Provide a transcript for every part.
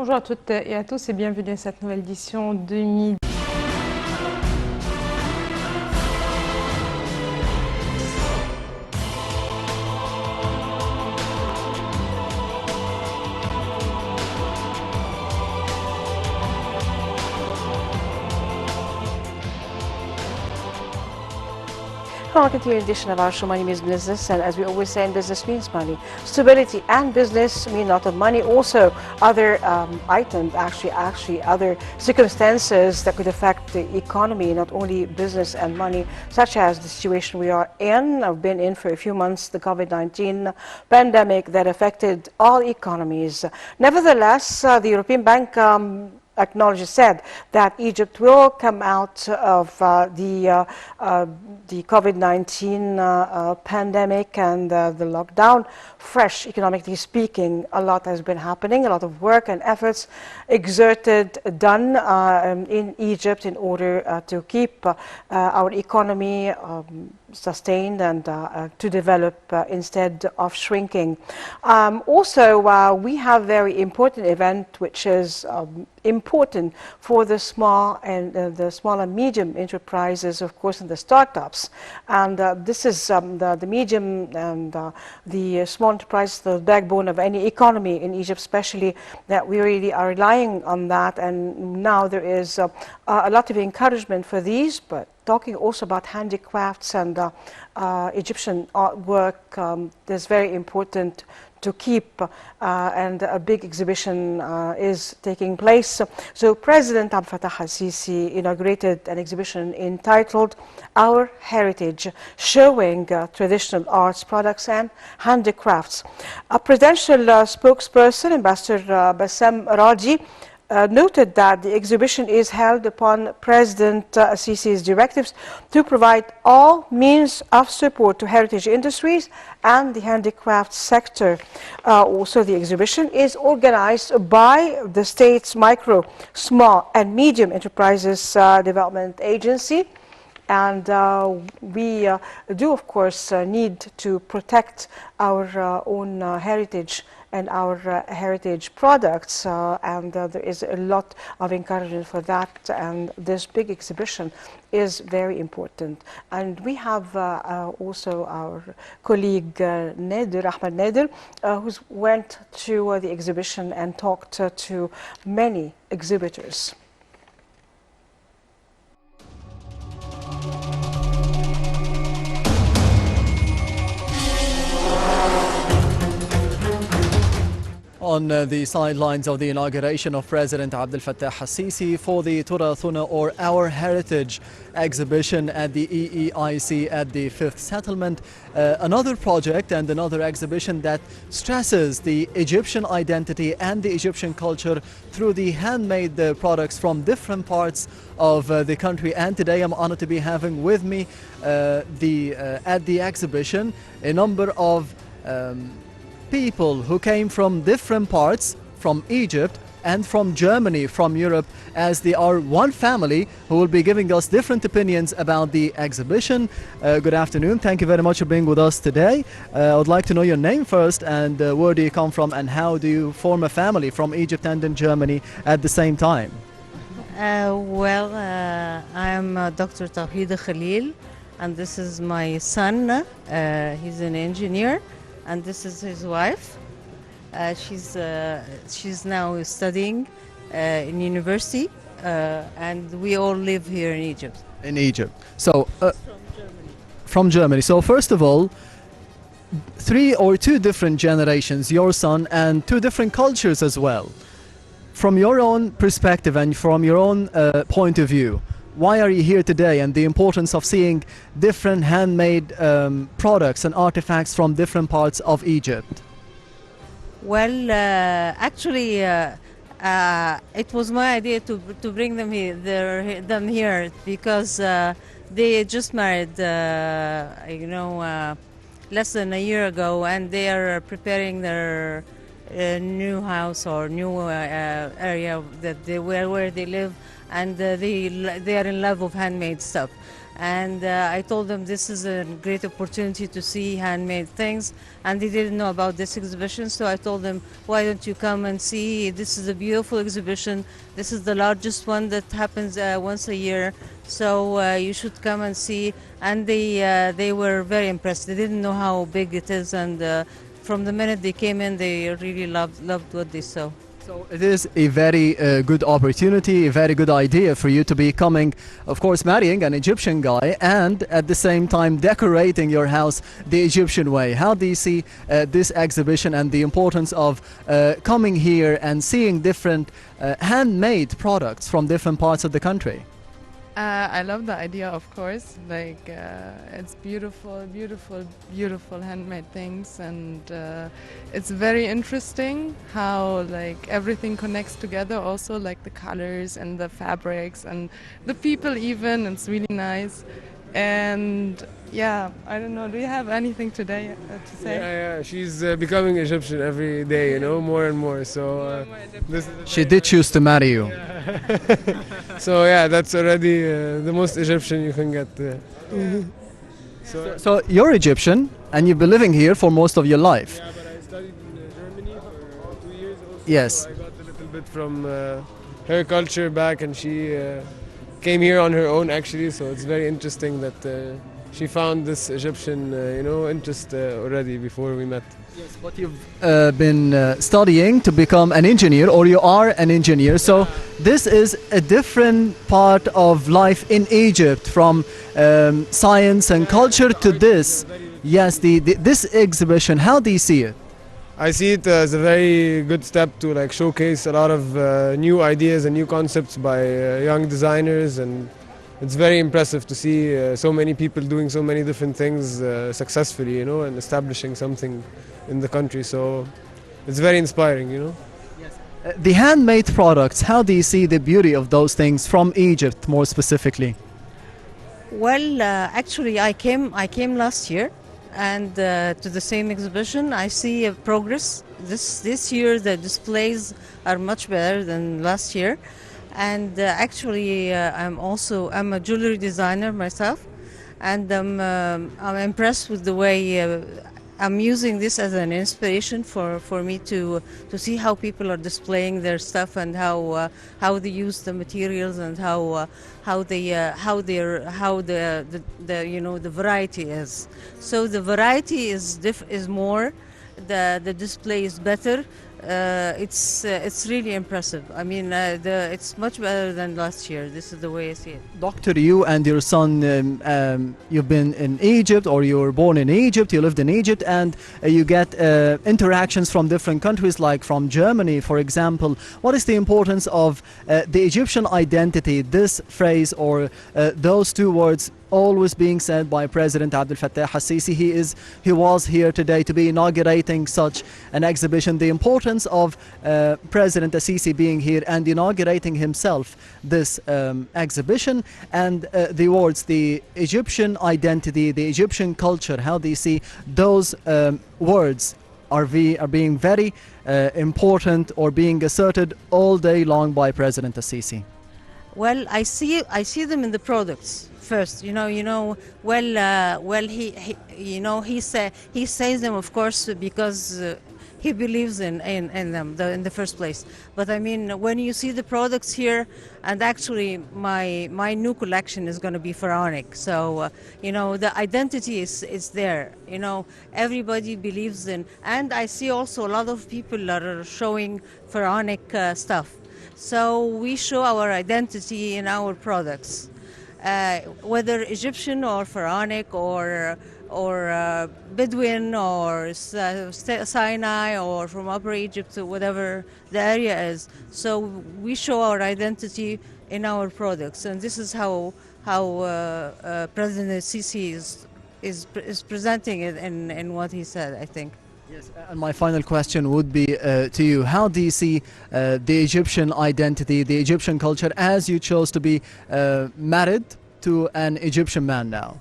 Bonjour à toutes et à tous et bienvenue à cette nouvelle édition de Midi. Welcome to continuing edition of our show Money Means Business, and as we always say in business means money. Stability and business mean a lot of money. Also other items, actually other circumstances that could affect the economy, not only business and money, such as the situation we are in. I've been in for a few months, the COVID-19 pandemic that affected all economies. Nevertheless, the European Bank said that Egypt will come out of the COVID-19 pandemic and the lockdown fresh, economically speaking. A lot has been happening, a lot of work and efforts exerted, done in Egypt in order to keep our economy sustained and to develop instead of shrinking. Also, we have a very important event which is important for the small and the small and medium enterprises, of course, and the startups. And this is the medium and the small enterprise, the backbone of any economy in Egypt, especially that we really are relying on that. And now there is a lot of encouragement for these, but talking also about handicrafts and Egyptian artwork is very important to keep, and a big exhibition is taking place. So President Abdel Fattah al-Sisi inaugurated an exhibition entitled Our Heritage, showing traditional arts, products and handicrafts. A presidential spokesperson, Ambassador Bassem Raji, noted that the exhibition is held upon President Sisi's directives to provide all means of support to heritage industries and the handicraft sector. Also, the exhibition is organized by the state's Micro, Small and Medium Enterprises Development Agency. And we do, of course, need to protect our own heritage and our heritage products, and there is a lot of encouragement for that, and this big exhibition is very important. And we have also our colleague Nader, Ahmed Nader, who went to the exhibition and talked to many exhibitors. On the sidelines of the inauguration of President Abdel Fattah al-Sisi for the Turathuna, or Our Heritage exhibition at the EEIC at the 5th Settlement, another project and another exhibition that stresses the Egyptian identity and the Egyptian culture through the handmade products from different parts of the country. And today I'm honored to be having with me at the exhibition a number of people who came from different parts, from Egypt and from Germany, from Europe, as they are one family who will be giving us different opinions about the exhibition. Good afternoon. Thank you very much for being with us today. I would like to know your name first, and where do you come from, and how do you form a family from Egypt and in Germany at the same time? I'm Dr. Tawhid Khalil, and this is my son. He's an engineer. And this is his wife. She's now studying in university, and we all live here in Egypt. In Egypt. So from Germany. So first of all, 3 or 2 different generations, your son, and 2 different cultures as well. From your own perspective and from your own point of view, why are you here today, and the importance of seeing different handmade products and artifacts from different parts of Egypt? Well, actually, it was my idea to bring them here because they just married, less than a year ago, and they are preparing their new house or new area that where they live and they are in love with handmade stuff. And I told them this is a great opportunity to see handmade things, and they didn't know about this exhibition, so I told them, why don't you come and see? This is a beautiful exhibition. This is the largest one that happens once a year, so you should come and see. And they were very impressed. They didn't know how big it is, and from the minute they came in, they really loved what they saw. So it is a very good opportunity, a very good idea for you to be coming, of course, marrying an Egyptian guy and at the same time decorating your house the Egyptian way. How do you see this exhibition and the importance of coming here and seeing different handmade products from different parts of the country? I love the idea, of course. Like, it's beautiful, beautiful, beautiful handmade things, and it's very interesting how like everything connects together. Also, like the colors and the fabrics and the people. Even it's really nice. And yeah, I don't know. Do you have anything today to say? Yeah, she's becoming Egyptian every day, you know, more and more. So this is She did choose to marry you. so yeah, that's already the most Egyptian you can get. So you're Egyptian and you've been living here for most of your life. Yeah, but I studied in Germany for 2 years also. Yes. So I got a little bit from her culture back, and she came here on her own actually. So it's very interesting that she found this Egyptian, interest already before we met. Yes, but you've been studying to become an engineer, or you are an engineer. So this is a different part of life in Egypt, from science and culture to this. Yes, this exhibition, how do you see it? I see it as a very good step to like showcase a lot of new ideas and new concepts by young designers, and it's very impressive to see so many people doing so many different things successfully, and establishing something in the country. So it's very inspiring. The handmade products, how do you see the beauty of those things from Egypt more specifically? Well, actually, I came last year, and to the same exhibition, I see a progress. This year, the displays are much better than last year, and actually, I'm a jewelry designer myself, and I'm impressed with the way. I'm using this as an inspiration for me to see how people are displaying their stuff, and how they use the materials, and how the variety is. So the variety is more, the display is better. It's really impressive. I mean, it's much better than last year. This is the way I see it. Doctor, you and your son, you've been in Egypt, or you were born in Egypt, you lived in Egypt, and you get interactions from different countries, like from Germany, for example. What is the importance of the Egyptian identity, this phrase, or those two words always being said by President Abdel Fattah al-Sisi? He was here today to be inaugurating such an exhibition. The importance of President al-Sisi being here and inaugurating himself this exhibition, and the words, the Egyptian identity, the Egyptian culture. How do you see those words are being very important, or being asserted all day long by President al-Sisi? Well, I see them in the products first. He says them, of course, because he believes in them in the first place. But I mean, when you see the products here, and actually my new collection is going to be pharaonic. So the identity is there. Everybody believes in, and I see also a lot of people are showing pharaonic stuff. So we show our identity in our products, whether Egyptian or pharaonic or Bedouin or Sinai or from Upper Egypt, or whatever the area is. So we show our identity in our products, and this is how President Sisi is presenting it in what he said, I think. Yes, and my final question would be to you. How do you see the Egyptian identity, the Egyptian culture, as you chose to be married to an Egyptian man now?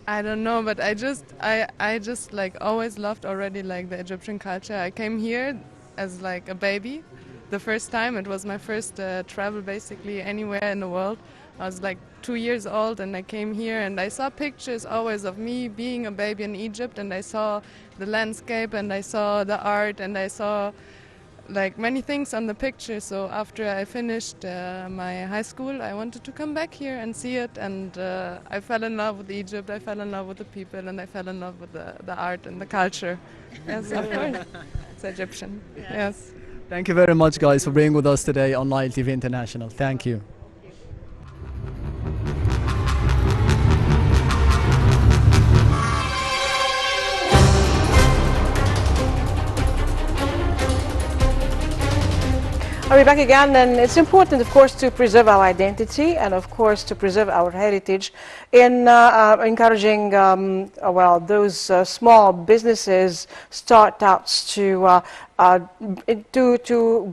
I don't know, but I just like always loved already like the Egyptian culture. I came here as like a baby. the first time. It was my first travel basically anywhere in the world. I was like 2 years old and I came here and I saw pictures always of me being a baby in Egypt, and I saw the landscape and I saw the art and I saw like many things on the picture. So after I finished my high school, I wanted to come back here and see it, and I fell in love with Egypt, I fell in love with the people, and I fell in love with the art and the culture. Yes, of course. It's Egyptian. Yes. Thank you very much, guys, for being with us today on Nile TV International. Thank you. Are we back again? And it's important, of course, to preserve our identity and, of course, to preserve our heritage in encouraging, those small businesses, startups to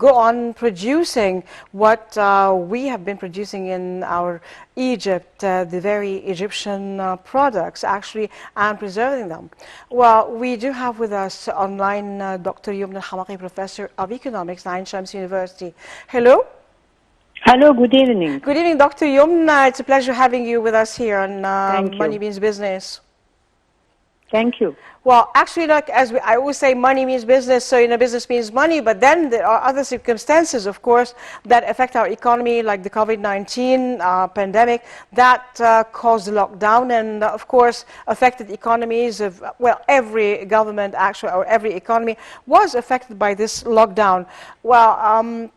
go on producing what we have been producing in our Egypt, the very Egyptian products, actually, and preserving them. Well, we do have with us online Dr. Yumna Al-Hamaki, Professor of Economics, Ain Shams University. Hello. Hello, good evening. Good evening, Dr. Yumna. It's a pleasure having you with us here on Thank you. Money Means Business. Thank you. Well, actually, like I always say, money means business, so business means money, but then there are other circumstances, of course, that affect our economy, like the COVID-19 pandemic, that caused the lockdown and, of course, affected economies of, well, every government, actually, or every economy was affected by this lockdown. Well,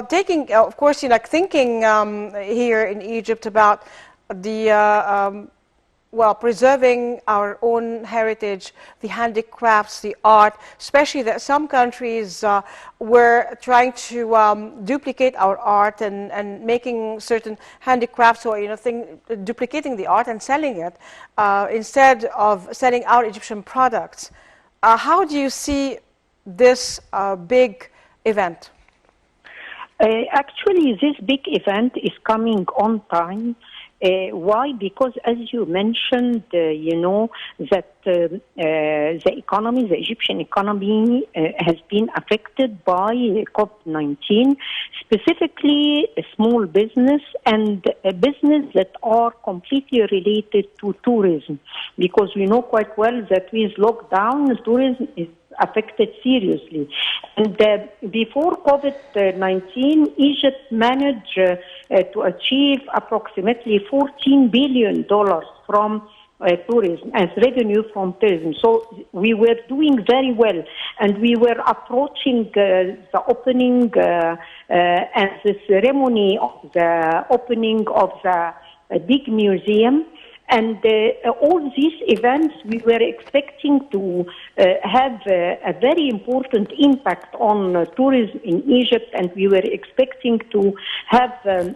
taking, of course, thinking here in Egypt about the preserving our own heritage, the handicrafts, the art, especially that some countries were trying to duplicate our art and making certain handicrafts or duplicating the art and selling it instead of selling our Egyptian products. How do you see this big event? Actually, this big event is coming on time. Why? Because as you mentioned, that the economy, the Egyptian economy has been affected by COVID-19, specifically a small business and a business that are completely related to tourism. Because we know quite well that with lockdown, tourism is affected seriously. And before COVID-19, Egypt managed to achieve approximately $14 billion from tourism, as revenue from tourism. So we were doing very well, and we were approaching the opening and the ceremony of the opening of the big museum. And all these events, we were expecting to have a very important impact on tourism in Egypt, and we were expecting to have, to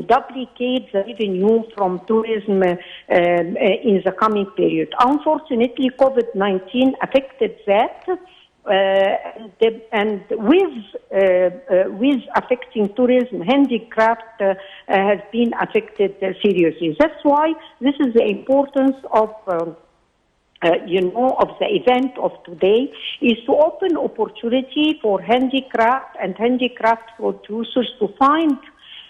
duplicate the revenue from tourism in the coming period. Unfortunately, COVID-19 affected that. And with affecting tourism, handicraft has been affected seriously. That's why this is the importance of of the event of today, is to open opportunity for handicraft and handicraft producers to find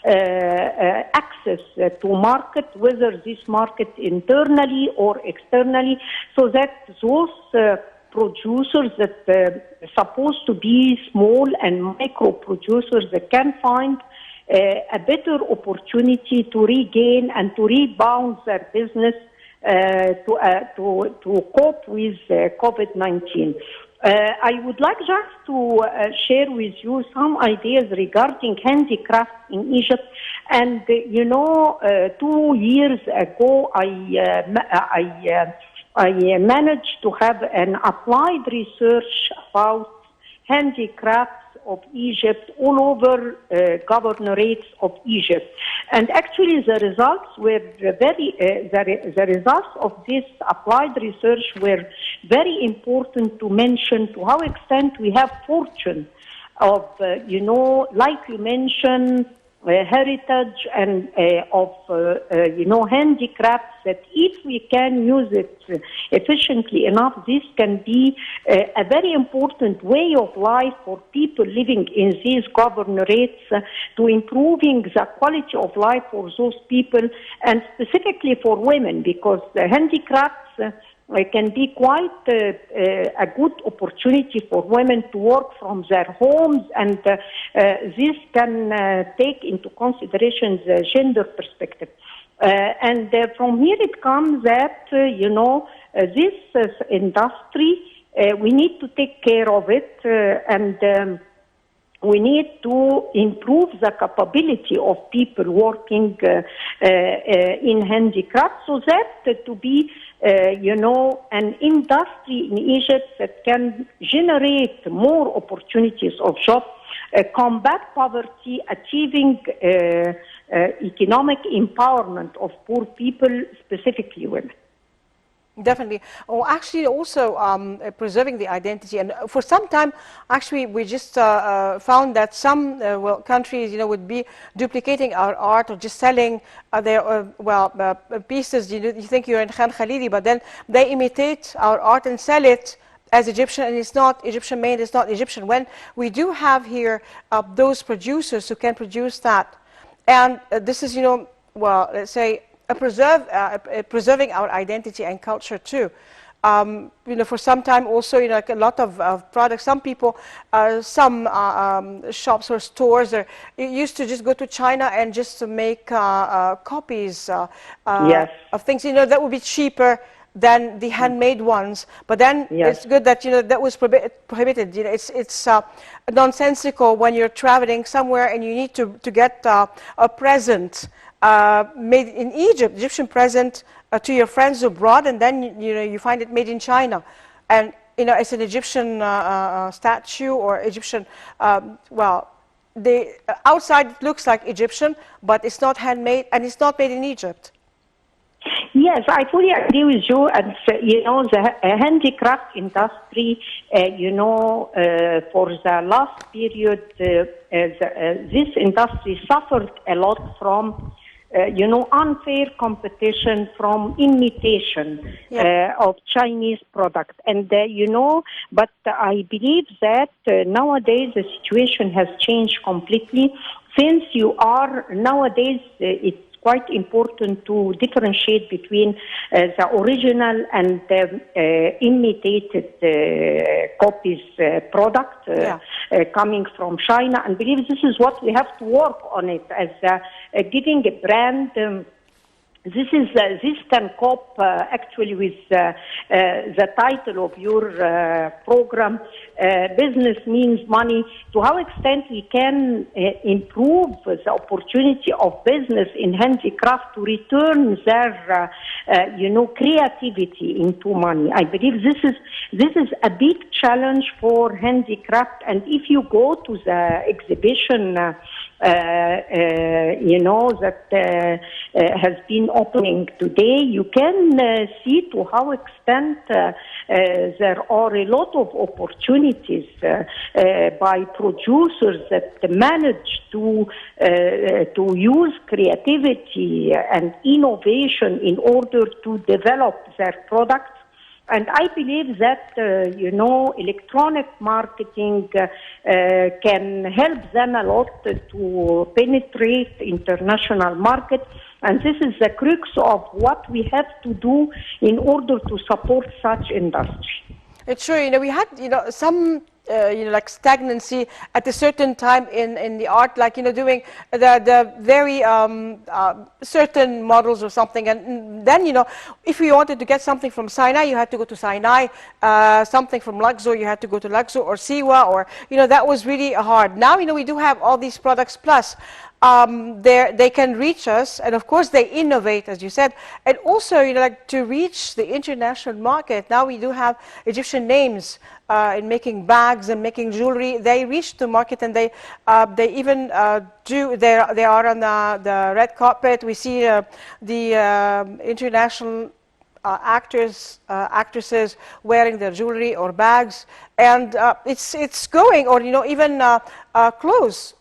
access to market, whether this market internally or externally, so that those producers that supposed to be small and micro producers that can find a better opportunity to regain and to rebound their business to cope with COVID-19. I would like just to share with you some ideas regarding handicraft in Egypt. And 2 years ago, I managed to have an applied research about handicrafts of Egypt all over governorates of Egypt. And actually the results were the results of this applied research were very important to mention to how extent we have fortune of, like you mentioned, heritage and of handicrafts, that if we can use it efficiently enough, this can be a very important way of life for people living in these governorates, to improving the quality of life for those people, and specifically for women, because handicrafts can be quite a good opportunity for women to work from their homes, and this can take into consideration the gender perspective. And from here it comes that, this industry, we need to take care of it, and we need to improve the capability of people working in handicrafts, so that to be, an industry in Egypt that can generate more opportunities of jobs, combat poverty, achieving economic empowerment of poor people, specifically women. Definitely. Or actually also preserving the identity. And for some time, actually, we just found that some countries, would be duplicating our art or just selling their pieces. You think you're in Khan Khalili, but then they imitate our art and sell it as Egyptian, and it's not Egyptian made, it's not Egyptian. When we do have here those producers who can produce that, and this is, let's say, preserving our identity and culture too. For some time also, like a lot of products, some people, some shops or stores used to just go to China and just to make copies Yes. of things, that would be cheaper than the handmade ones. But then Yes. it's good that, that was prohibited. It's nonsensical when you're traveling somewhere and you need to get a present made in Egypt, Egyptian present to your friends abroad, and then you find it made in China, and it's an Egyptian statue or Egyptian. The outside it looks like Egyptian, but it's not handmade and it's not made in Egypt. Yes, I fully agree with you. And the handicraft industry, for the last period, this industry suffered a lot from unfair competition, from imitation of Chinese products. And, but I believe that nowadays the situation has changed completely. Since nowadays, it's quite important to differentiate between the original and the imitated copies product coming from China. And believe this is what we have to work on it as giving a brand. This can cope actually with the title of your program, Business Means Money. To how extent we can improve the opportunity of business in handicraft to return their, creativity into money. I believe this is a big challenge for handicraft. And if you go to the exhibition, that has been opening today, you can see to how extent there are a lot of opportunities by producers that manage to use creativity and innovation in order to develop their products. And I believe that, electronic marketing can help them a lot to penetrate international markets. And this is the crux of what we have to do in order to support such industry. It's true. We had, some, like stagnancy at a certain time in the art, like, doing the very certain models or something. And then, if you wanted to get something from Sinai, you had to go to Sinai. Something from Luxor, you had to go to Luxor or Siwa, or, that was really hard. Now, we do have all these products plus. They can reach us, and of course they innovate, as you said, and also like to reach the international market. Now we do have Egyptian names in making bags and making jewelry. They reach the market, and they even they are on the red carpet. We see the international actors, actresses wearing their jewelry or bags, and it's going, or even clothes.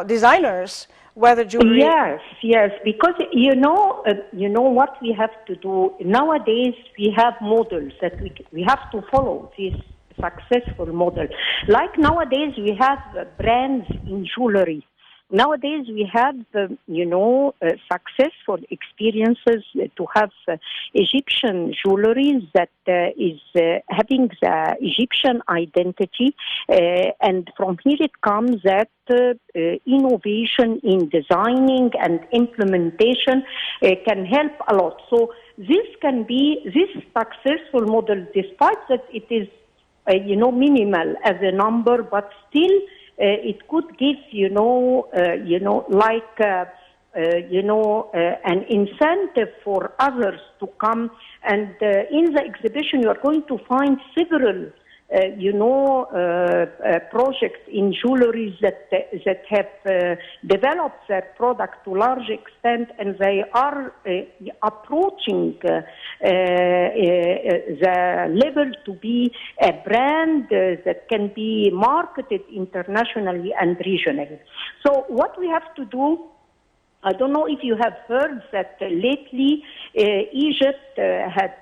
Designers wear the jewelry? Yes, yes, because you know what we have to do nowadays. We have models that we have to follow this successful model. Like nowadays, we have brands in jewelry. Nowadays, we have, successful experiences to have Egyptian jewelry that is having the Egyptian identity. And from here it comes that innovation in designing and implementation can help a lot. So this can be, this successful model, despite that it is, minimal as a number, but still it could give, an incentive for others to come. And in the exhibition, you are going to find several, projects in jewelry that have developed their product to large extent, and they are approaching the level to be a brand that can be marketed internationally and regionally. So what we have to do, I don't know if you have heard that lately Egypt had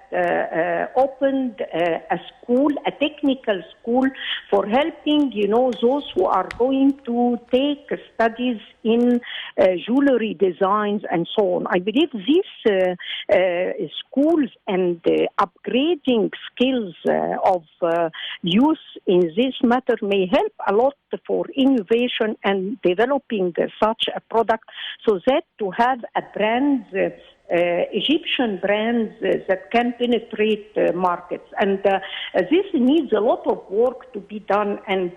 opened a school, a technical school for helping, those who are going to take studies in jewelry designs and so on. I believe these schools and upgrading skills of youth in this matter may help a lot for innovation and developing such a product, so that to have a brand, Egyptian brands that can penetrate markets. And this needs a lot of work to be done. And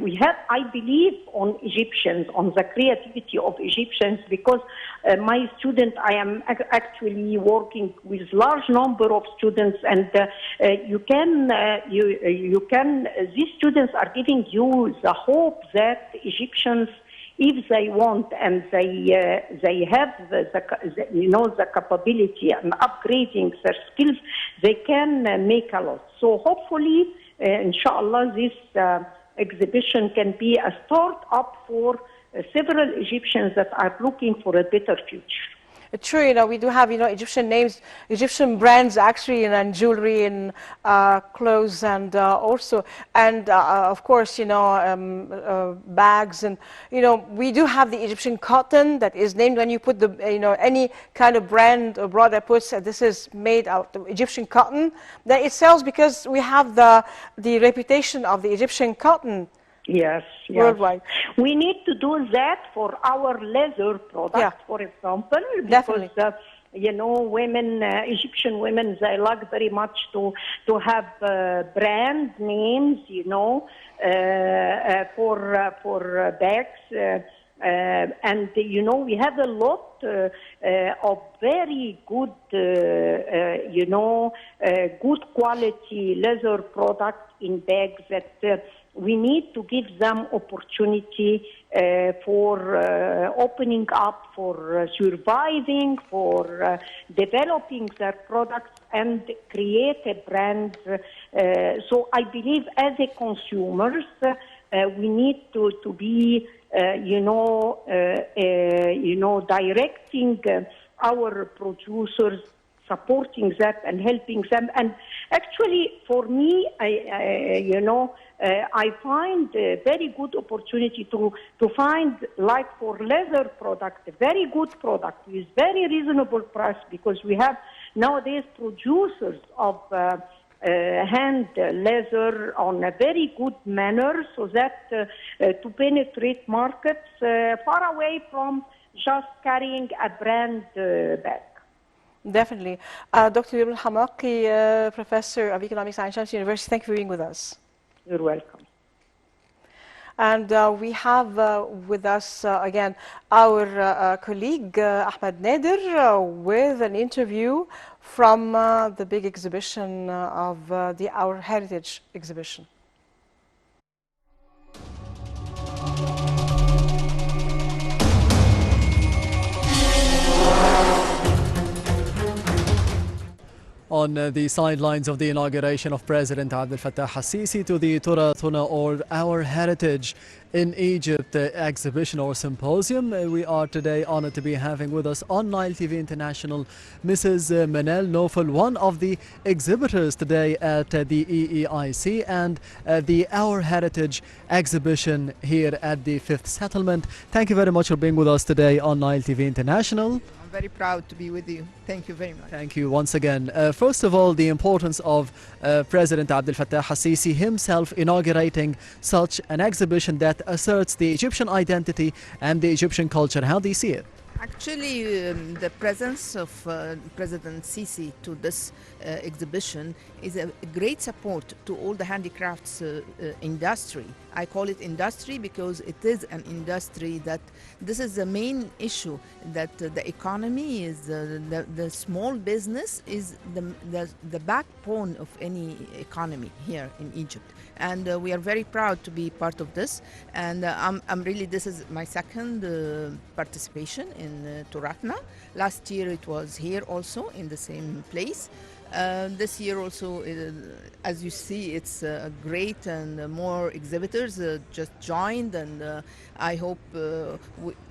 we have, I believe, on Egyptians, on the creativity of Egyptians, because my student, I am actually working with large number of students, and these students are giving you the hope that Egyptians, if they want and they have the capability and upgrading their skills, they can make a lot. So hopefully, inshallah, this exhibition can be a start up for several Egyptians that are looking for a better future. True, we do have, Egyptian names, Egyptian brands actually, and jewelry and clothes, and also, and of course, bags, and we do have the Egyptian cotton that is named when you put the, any kind of brand or broad that puts this is made out of Egyptian cotton, that it sells because we have the reputation of the Egyptian cotton. Yes, worldwide. We need to do that for our leather products, for example, Definitely. because women, Egyptian women, they like very much to have brand names, for bags. And we have a lot of very good, good quality leather products in bags that we need to give them opportunity for opening up, for surviving, for developing their products and create a brand. So I believe as a consumers, we need to be directing our producers, supporting that and helping them. And actually, for me, I find a very good opportunity to find, like for leather product, a very good product with very reasonable price, because we have nowadays producers of hand leather on a very good manner, so that to penetrate markets far away from just carrying a brand bag. Definitely. Dr. Ibn Hamaki, Professor of Economics at Ain Shams University, thank you for being with us. You're welcome. And we have with us again our colleague Ahmed Nader with an interview from the big exhibition of the Our Heritage exhibition. On the sidelines of the inauguration of President Abdel Fattah al-Sisi to the Turathuna, or Our Heritage in Egypt exhibition or symposium. We are today honored to be having with us on Nile TV International Mrs. Manal Nofel, one of the exhibitors today at the EEIC and the Our Heritage exhibition here at the Fifth Settlement. Thank you very much for being with us today on Nile TV International. I'm very proud to be with you. Thank you very much. Thank you once again. First of all, the importance of President Abdel Fattah al-Sisi himself inaugurating such an exhibition that asserts the Egyptian identity and the Egyptian culture. How do you see it? Actually, the presence of President Sisi to this exhibition is a great support to all the handicrafts industry. I call it industry because it is an industry that this is the main issue, that the economy is the small business is the backbone of any economy here in Egypt. And we are very proud to be part of this. And I'm really, this is my second participation in Turathna. Last year it was here also in the same place. This year also, as you see, it's great, and more exhibitors just joined, and I hope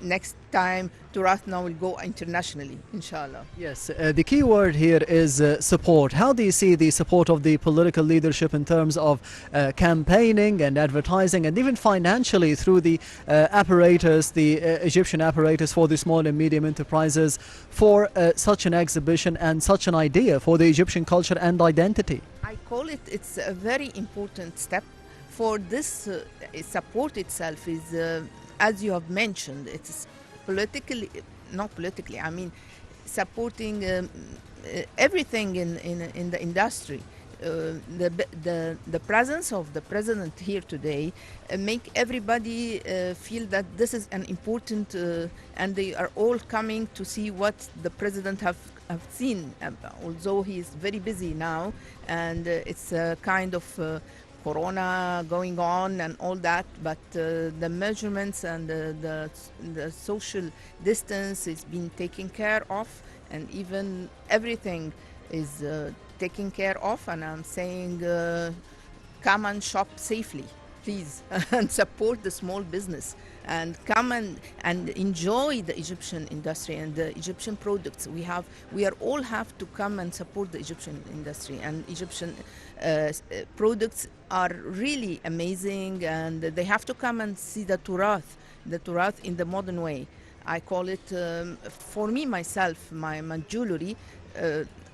next time Turathna will go internationally, inshallah. Yes, the key word here is support. How do you see the support of the political leadership in terms of campaigning and advertising and even financially through the apparatus, the Egyptian apparatus for the small and medium enterprises for such an exhibition and such an idea for the Egyptian culture and identity? I call it, it's a very important step for this support itself is, as you have mentioned, it's politically, not politically, I mean supporting everything in the industry. The presence of the president here today make everybody feel that this is an important and they are all coming to see what the president have seen, although he is very busy now, and it's a kind of corona going on and all that, but the measurements and the social distance is being taken care of, and even everything is taken care of. And I'm saying come and shop safely, please, and support the small business, and come and enjoy the Egyptian industry and the Egyptian products. We are all have to come and support the Egyptian industry, and Egyptian products are really amazing, and they have to come and see the Turath in the modern way. I call it, for me myself, my jewelry,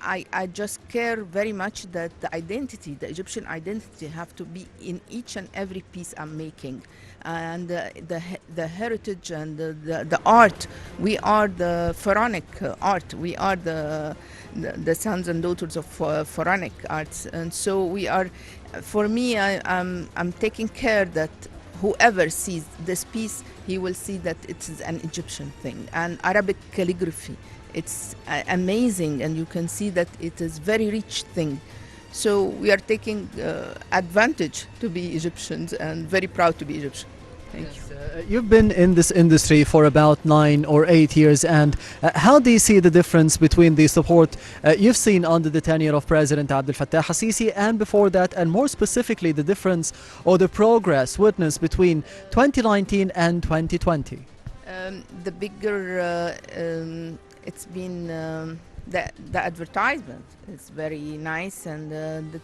I just care very much that the identity, the Egyptian identity, have to be in each and every piece I'm making. And the heritage and the art, we are the pharaonic art, we are the sons and daughters of pharaonic arts. And so we are, for me, I'm taking care that whoever sees this piece, he will see that it is an Egyptian thing. And Arabic calligraphy, it's amazing, and you can see that it is very rich thing. So we are taking advantage to be Egyptians, and very proud to be Egyptian. Thank you. You've been in this industry for about 9 or 8 years, and how do you see the difference between the support you've seen under the tenure of President Abdel Fattah al-Sisi and before that, and more specifically the difference or the progress witnessed between 2019 and 2020? The bigger, it's been the advertisement is very nice, and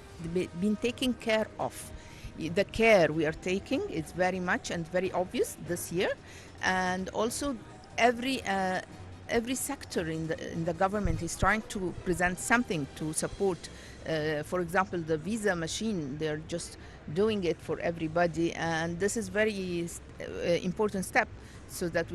been taken care of. The care we are taking is very much and very obvious this year, and also every sector in the government is trying to present something to support. For example, the visa machine, they're just doing it for everybody, and this is very important step, so that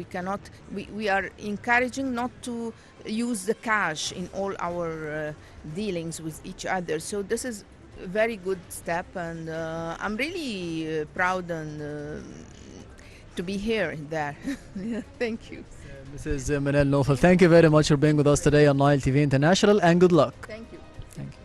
we are encouraging not to use the cash in all our dealings with each other. So this is a very good step, and I'm really proud and to be here and there. Yeah, thank you. Mrs. Manal Nofel, thank you very much for being with us today on Nile TV International, and good luck. Thank you. Thank you.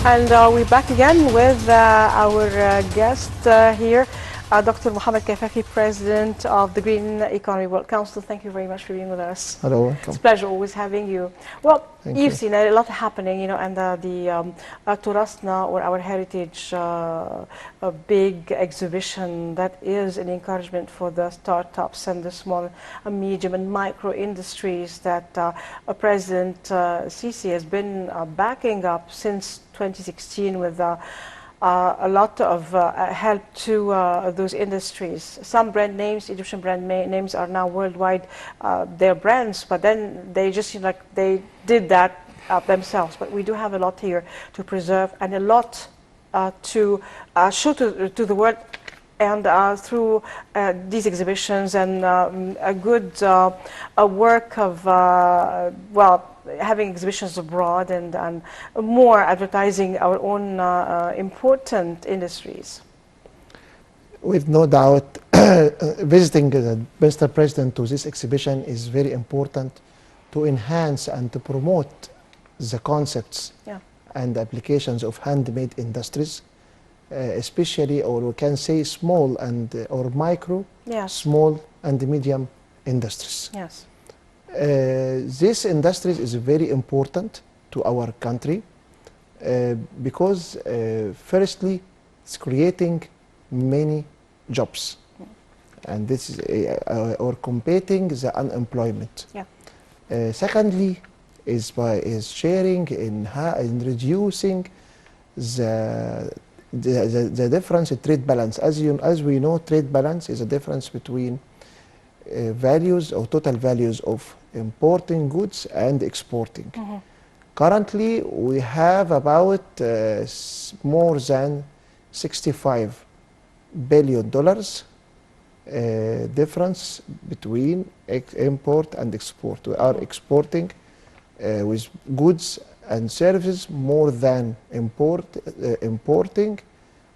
And we're back again with our guest here, Dr. Mohammed Kaifafi, President of the Green Economy World Council. Thank you very much for being with us. Hello, It's welcome. a pleasure always having you. Well, Thank you've you. seen a lot happening, and the Turasna, or our heritage, a big exhibition that is an encouragement for the startups and the small, medium, and micro industries that President Sisi has been backing up since 2016 with a lot of help to those industries. Some brand names, Egyptian brand names, are now worldwide their brands, but then they just seem like they did that themselves. But we do have a lot here to preserve and a lot to show to the world, and through these exhibitions and a good a work of, well, having exhibitions abroad and more advertising our own important industries. With no doubt, visiting Mr. President to this exhibition is very important to enhance and to promote the concepts Yeah. and applications of handmade industries, especially, or we can say small and or micro, Yes. small and medium industries. Yes. This industry is very important to our country because firstly it's creating many jobs, and this is or combating the unemployment. Yeah. Secondly is sharing in reducing the difference in trade balance. As we know, trade balance is a difference between values or total values of importing goods and exporting. Currently, we have about more than $65 billion difference between import and export. We are exporting with goods and services more than importing.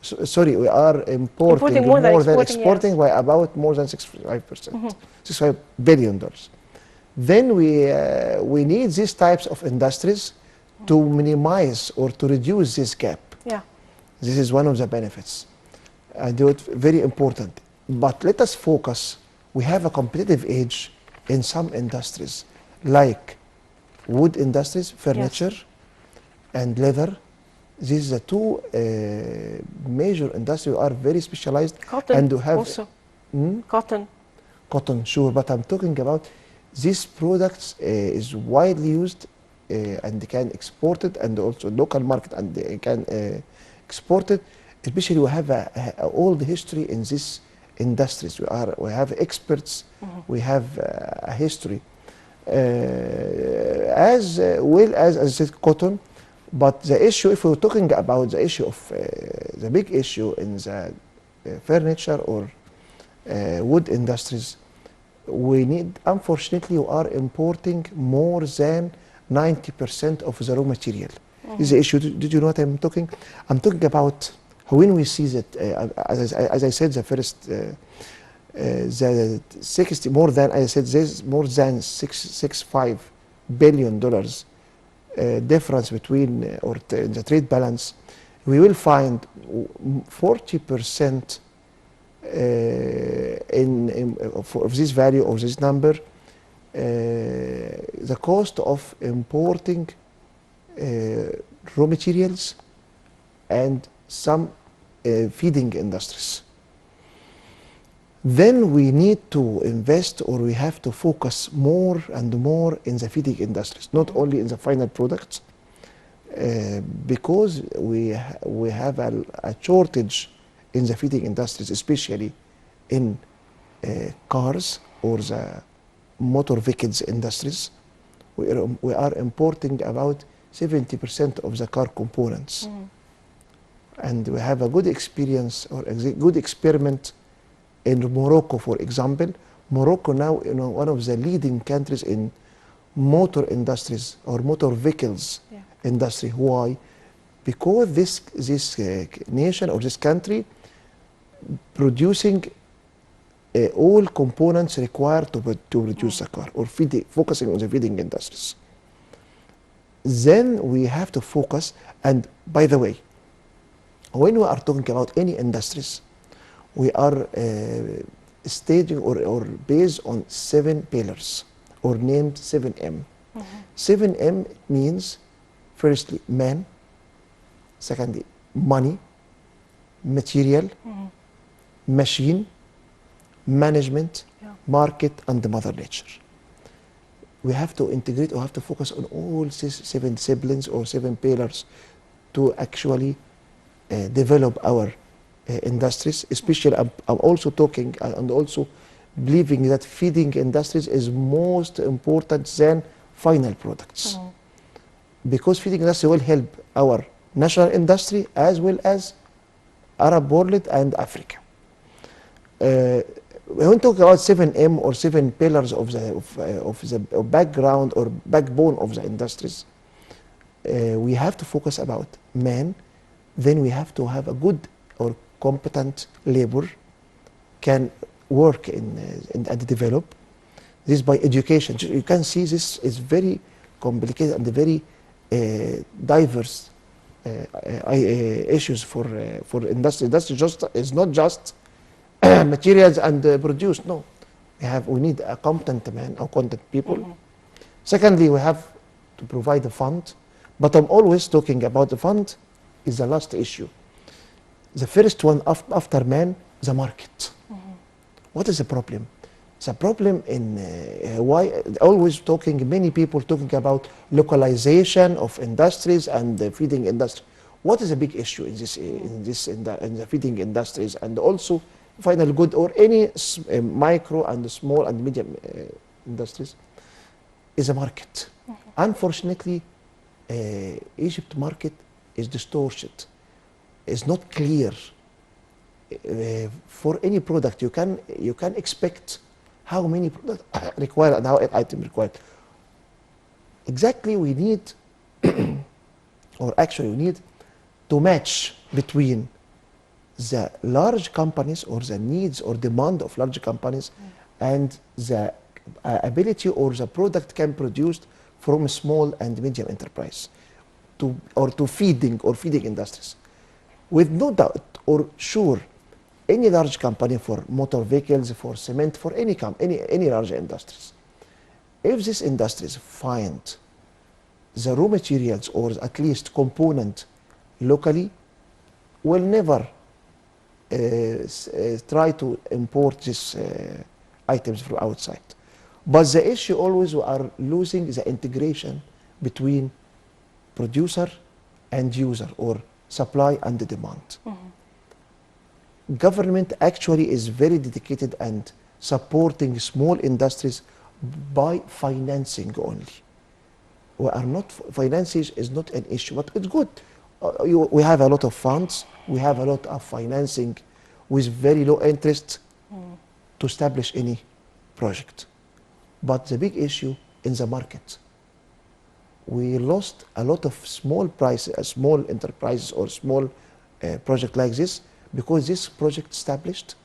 Sorry, we are importing more than exporting, yes. by about more than 65%, $65 billion. Then we need these types of industries to minimize or to reduce this gap. Yeah. This is one of the benefits. I do it very important. But let us focus. We have a competitive edge in some industries, like wood industries, furniture, and leather. These are the two major industries are very specialized. Cotton and to have also. Cotton. Cotton, sure, but I'm talking about these products is widely used and can export it, and also local market, and they can export it. Especially we have a old history in these industries. We have experts. We have a history as well as I said, cotton. But the issue, if we're talking about the issue of the big issue in the furniture or wood industries, we need, unfortunately, we are importing more than 90% of the raw material. This is the issue. Did you know what I'm talking? I'm talking about when we see that, as I said, the first, the 60, more than, I said, there's more than $65 billion difference between or the trade balance. We will find 40% of this value or this number, the cost of importing raw materials and some feeding industries. Then we need to invest, or we have to focus more and more in the feeding industries, not only in the final products, because we have a shortage in the feeding industries, especially in cars or the motor vehicles industries. We are importing about 70% of the car components. And we have a good experience or a good experiment in Morocco, for example. Morocco now, one of the leading countries in motor industries or motor vehicles industry. Why? Because this nation or this country producing all components required to produce a car, or focusing on the feeding industries. Then we have to focus, and by the way, when we are talking about any industries, we are staging or based on 7 pillars or named 7M. 7M means firstly man, secondly money, material, machine, management, market, and the mother nature. We have to integrate or have to focus on all these 7 disciplines or 7 pillars to actually develop our industries. Especially, I'm also talking and also believing that feeding industries is most important than final products. Because feeding industry will help our national industry as well as Arab world and Africa. When we talk about 7M or 7 pillars of the background or backbone of the industries, we have to focus about man. Then we have to have a good or competent labor can work and develop. This by education. You can see this is very complicated and very diverse issues for industry. Industry just is not just materials and produce. No, we need a competent man or competent people. Secondly, we have to provide a fund, but I'm always talking about the fund is the last issue. The first one after man, the market. What is the problem? The problem in why always talking, many people talking about localization of industries and the feeding industry. What is a big issue in the feeding industries and also final good or any micro and small and medium industries is a market. Unfortunately, Egypt market is distorted. It's not clear. For any product, you can expect how many products required and how item required. Exactly, we need, or actually we need to match between the large companies or the needs or demand of large companies and the ability or the product can produced from small and medium enterprise to feeding industries. With no doubt or sure, any large company for motor vehicles, for cement, for any large industries, if these industries find the raw materials or at least component locally, will never try to import these items from outside. But the issue always we are losing the integration between producer and user or supply and the demand. Government actually is very dedicated and supporting small industries by financing only. We are not, financing is not an issue, but it's good. We have a lot of funds, we have a lot of financing with very low interest to establish any project. But the big issue in the market, we lost a lot of small enterprises or small project like this because this project established,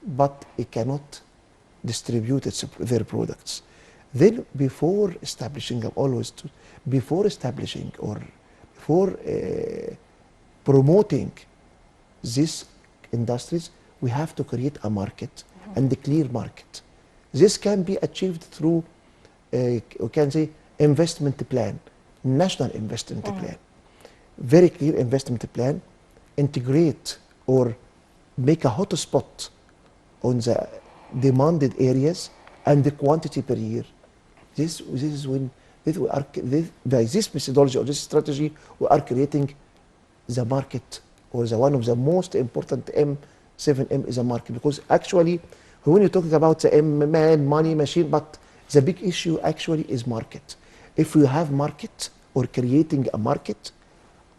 but it cannot distribute their products. Then before establishing, before establishing or before promoting these industries, we have to create a market and a clear market. This can be achieved through, we can say, investment plan, national investment plan. Very clear investment plan, integrate or make a hotspot on the demanded areas and the quantity per year. This is when by this methodology or this strategy, we are creating the market or one of the most important 7M is a market, because actually when you're talking about the man, money, machine, but the big issue actually is market. If you have market or creating a market,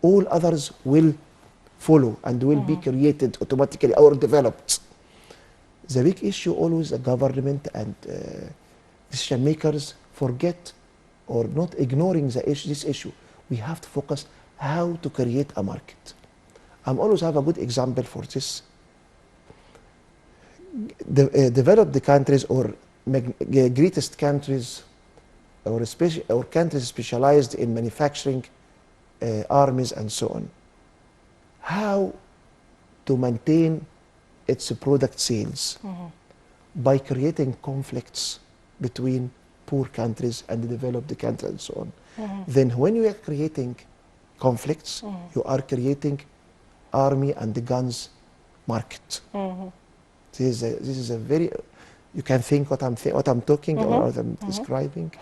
all others will follow and will be created automatically or developed. The big issue always the government and decision makers forget or not ignoring this issue. We have to focus how to create a market. I always have a good example for this. Developed countries or greatest countries or countries specialized in manufacturing, armies and so on. How to maintain its product sales by creating conflicts between poor countries and the developed countries and so on. Then when you are creating conflicts, you are creating army and the guns market. This is a very, you can think what I'm talking or what I'm describing.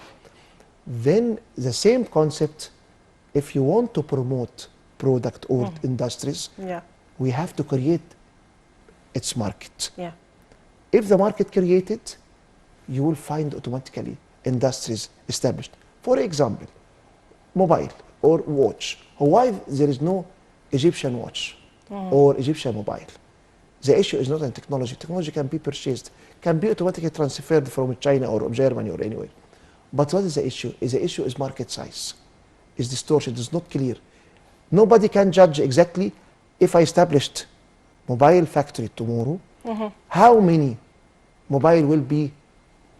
Then the same concept, if you want to promote product or industries, Yeah. we have to create its market. Yeah. If the market created, you will find automatically industries established. For example, mobile or watch. Why there is no Egyptian watch or Egyptian mobile? The issue is not in technology. Technology can be purchased, can be automatically transferred from China or Germany or anywhere. But what is the issue? The issue is market size. Is distortion, it's not clear. Nobody can judge exactly if I established mobile factory tomorrow, how many mobile will be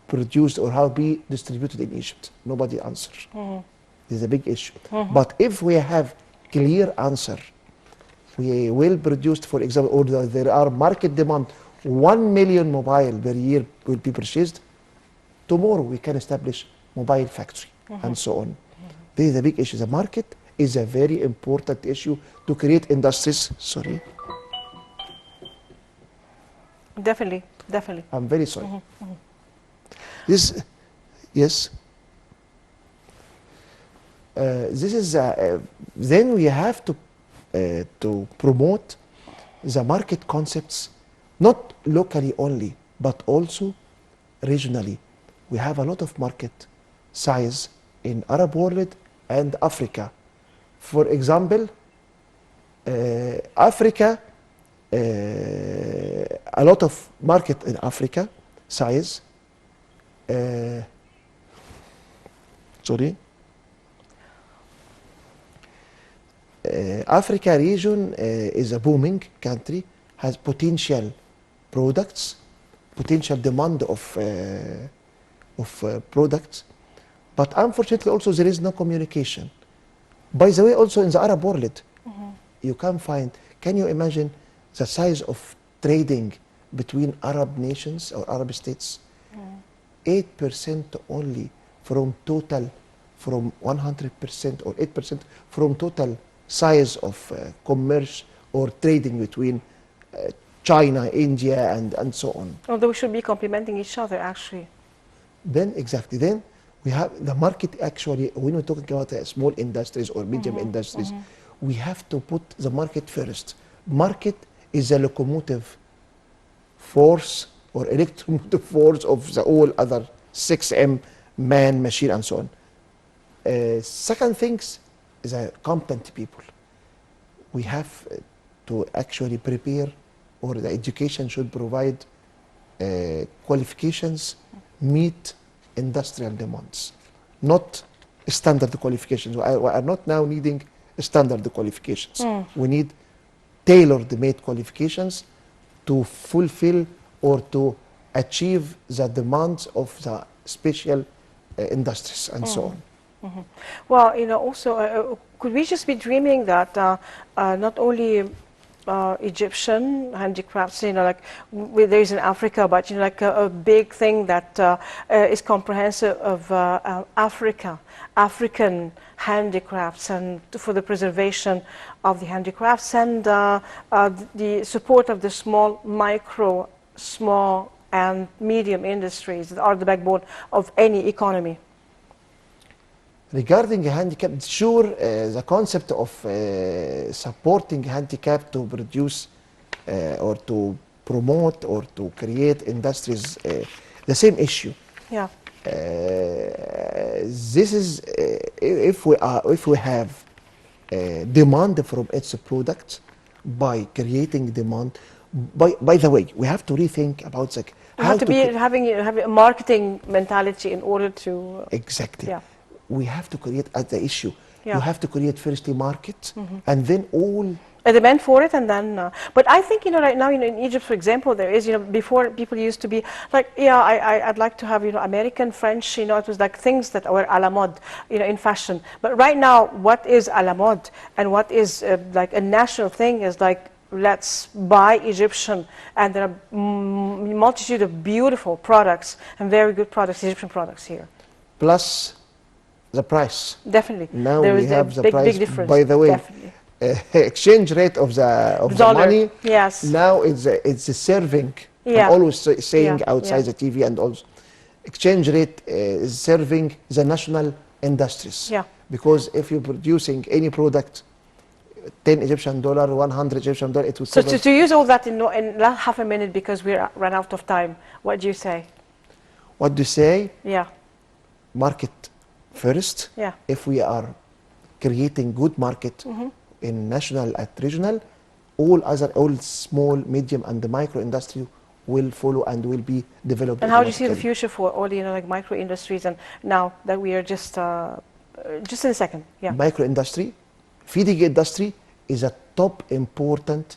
produced or how be distributed in Egypt. Nobody answers. This is a big issue. But if we have clear answer, we will produce, for example, or there are market demand, 1 million mobile per year will be purchased, tomorrow we can establish mobile factory and so on. This is a big issue. The market is a very important issue to create industries. Sorry, Definitely, definitely. I'm very sorry. This, yes. This is then we have to promote the market concepts, not locally only, but also regionally. We have a lot of market size in Arab world and Africa. For example, Africa, a lot of market in Africa size. Sorry. Africa region is a booming country, has potential products, potential demand of products, but unfortunately also there is no communication. By the way, also in the Arab world, you can find, can you imagine the size of trading between Arab nations or Arab states? 8% only from total, from 100% or 8% from total size of commerce or trading between China, India, and so on. Although we should be complementing each other, actually. Then exactly, then we have the market actually, when we're talking about small industries or medium industries, we have to put the market first. Market is a locomotive force or electromotive force of the all other 6M, man, machine, and so on. Second things is a competent people. We have to actually prepare, or the education should provide qualifications meet industrial demands, not standard qualifications. We are not now needing standard qualifications. We need tailor-made qualifications to fulfill or to achieve the demands of the special industries and so on. Well, you know, also, could we just be dreaming that not only Egyptian handicrafts, you know, like there is in Africa, but you know, like a big thing that is comprehensive of African handicrafts, and for the preservation of the handicrafts and the support of the small and medium industries that are the backbone of any economy. Regarding handicap, sure, the concept of supporting handicap to produce or to promote or to create industries, the same issue. Yeah. This is if we have demand from its product by creating demand. By the way, we have to rethink about like You have to be having a marketing mentality in order to. Exactly. Yeah. We have to create the issue. Yeah. You have to create first a market, and then all. A demand for it, and then. But I think, you know, right now, you know, in Egypt, for example, there is, you know, before people used to be like, yeah, I'd like to have, you know, American, French, you know, it was like things that were à la mode, you know, in fashion. But right now, what is à la mode and what is like a national thing is like let's buy Egyptian, and there are multitude of beautiful products and very good products, Egyptian products here. Plus the price. Definitely. Now there we is have a the big, price. big difference. By the way, Definitely. Exchange rate of the Dollar, money. yes. Now it's a serving. Yeah. I'm always saying Yeah, outside yeah. the TV, and also exchange rate is serving the national industries. Yeah. Because if you're producing any product, 10 Egyptian dollar, 100 Egyptian dollar, it will So cover. to use all that in half a minute, because we run out of time, what do you say? What do you say? Yeah, Market first. yeah. If we are creating good market in national and regional, all small, medium, and the micro industry will follow and will be developed. And how do you see the automatically. future for all the like micro industries? And now that we are just in a second, yeah. Micro industry, feeding industry is a top important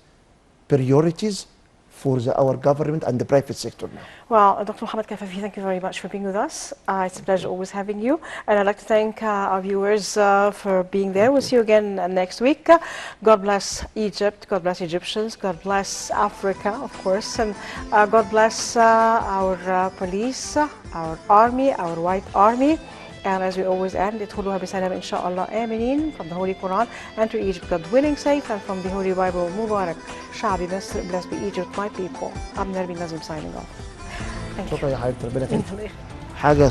priorities for our government and the private sector now. Well, Dr. Mohamed Kafafi, thank you very much for being with us. It's a pleasure always having you. And I'd like to thank our viewers for being there. We'll see you again next week. God bless Egypt. God bless Egyptians. God bless Africa, of course. And God bless our police, our army, our white army. And as we always end, ادخلوها بسلام إن شاء الله آمنين, from the Holy Quran, enter Egypt, God willing, safe, and from the Holy Bible, Mubarak, شعبي مصر, blessed be Egypt, my people. I'm Nermin Nazim signing off. Thank you. شكرا يا حبيبتي، ربنا يخليك. Thank you. حاجه